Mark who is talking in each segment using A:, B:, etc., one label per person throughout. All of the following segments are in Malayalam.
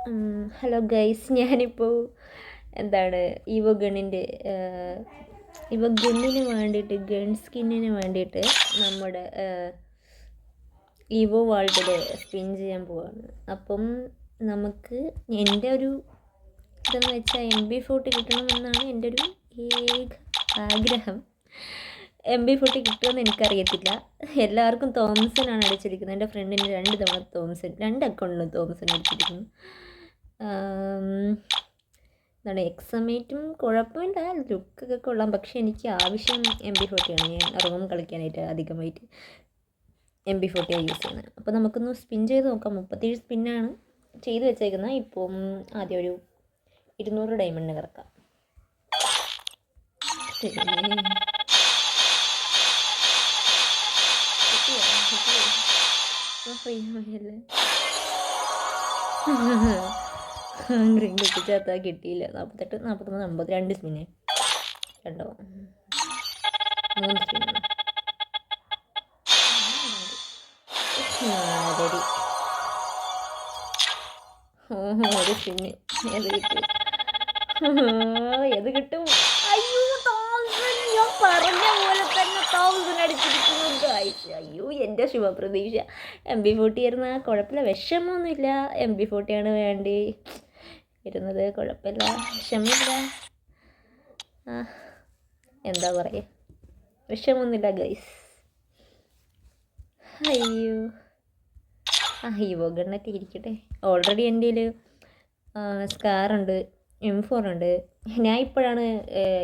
A: ഹലോ ഗൈസ്, ഞാനിപ്പോൾ എന്താണ് ഈവോ ഗണ്ണിൻ്റെ ഈവോ ഗണ്ണിന് വേണ്ടിയിട്ട് ഗൺ സ്കിന്നിന് വേണ്ടിയിട്ട് നമ്മുടെ ഈവോ വേൾഡിൽ സ്പിൻ ചെയ്യാൻ പോവാണ്. അപ്പം നമുക്ക് എൻ്റെ ഒരു ഇതെന്ന് വെച്ചാൽ MB40 കിട്ടണമെന്നാണ് എൻ്റെ ഒരു ഏക ആഗ്രഹം. MB40 കിട്ടുമെന്ന് എനിക്കറിയത്തില്ല. എല്ലാവർക്കും തോംസനാണ് അടിച്ചിരിക്കുന്നത്. എൻ്റെ ഫ്രണ്ടിന് 2 തവണ തോംസൺ, 2 അക്കൗണ്ടിലും തോംസൺ അടിച്ചിരിക്കുന്നു. എന്താണ് എക്സമേറ്റും കുഴപ്പമില്ല, ലുക്കൊക്കെ കൊള്ളാം. പക്ഷേ എനിക്ക് ആവശ്യം MB40 ആണ്. ഞാൻ റോം കളിക്കാനായിട്ട് അധികമായിട്ട് MB40 യൂസ് ചെയ്യുന്നത്. അപ്പോൾ നമുക്കൊന്ന് സ്പിൻ ചെയ്ത് നോക്കാം. 37 സ്പിന്നാണ് ചെയ്ത് വെച്ചേക്കുന്നത്. ഇപ്പം ആദ്യം ഒരു 200 ഡയമണ്ടിന് കിടക്കാം. ഗ്രീൻ കിട്ടിച്ചാത്താ കിട്ടിയില്ല. 48, 49, 50, 2 സ്പിന്നെ, 2, 3 സ്പിന്നെ, 4. ഒരു സ്പിന്ന്. ഏത് കിട്ടും? ഏത് കിട്ടും? അയ്യോ, 1000. ഞാൻ പറഞ്ഞ പോലെ തന്നെ 1000 അടിച്ചിരിക്കുന്നു ഗൈസ്. അയ്യോ, എൻ്റെ ശുഭപ്രതീക്ഷ MB40 ആയിരുന്നു. കുഴപ്പമില്ല, വിഷമമൊന്നുമില്ല. MB40 ആണ് വേണ്ടി ഇരുന്നത്. കുഴപ്പമില്ല, വിഷമമില്ല. എന്താ പറയുക, വിഷമമൊന്നുമില്ല ഗൈസ്. അയ്യോ, ഈവോ ഗണ്ണൊക്കെ ഇരിക്കട്ടെ. ഓൾറെഡി എൻ്റെ കയ്യിൽ സ്കാറുണ്ട്, M4 ഉണ്ട്. ഞാൻ ഇപ്പോഴാണ്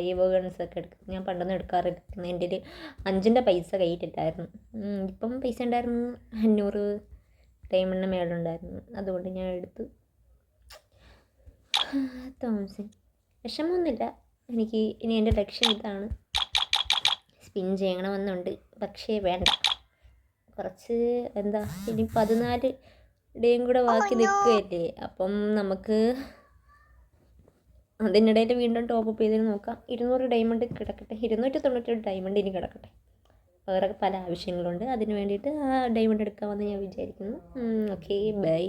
A: ഈവോ ഗൺസൊക്കെ എടുക്കുന്നത്. ഞാൻ പണ്ടൊന്നും എടുക്കാറില്ല. എൻ്റെ കയ്യിൽ 5ൻ്റെ പൈസ കയ്യിലിട്ടായിരുന്നു. ഇപ്പം പൈസ ഉണ്ടായിരുന്നു, 500 ഡയമണ്ടിന് മേളുണ്ടായിരുന്നു. അതുകൊണ്ട് ഞാൻ എടുത്തു. തോംസൺ വിഷമമൊന്നുമില്ല എനിക്ക്. ഇനി എൻ്റെ ലക്ഷ്യം ഇതാണ്, സ്പിൻ ചെയ്യണമെന്നുണ്ട്. പക്ഷേ വേണ്ട, കുറച്ച് എന്താ ഇനി 14 ഡേയും കൂടെ ബാക്കി നിൽക്കുകയല്ലേ. അപ്പം നമുക്ക് അതിനിടയിൽ വീണ്ടും ടോപ്പപ്പ് ചെയ്ത് നോക്കാം. 200 ഡയമണ്ട് കിടക്കട്ടെ, 298 ഡയമണ്ട് ഇനി കിടക്കട്ടെ. വേറെ പല ആവശ്യങ്ങളുണ്ട്, അതിന് വേണ്ടിയിട്ട് ആ ഡയമണ്ട് എടുക്കാമെന്ന് ഞാൻ വിചാരിക്കുന്നു. Okay, by.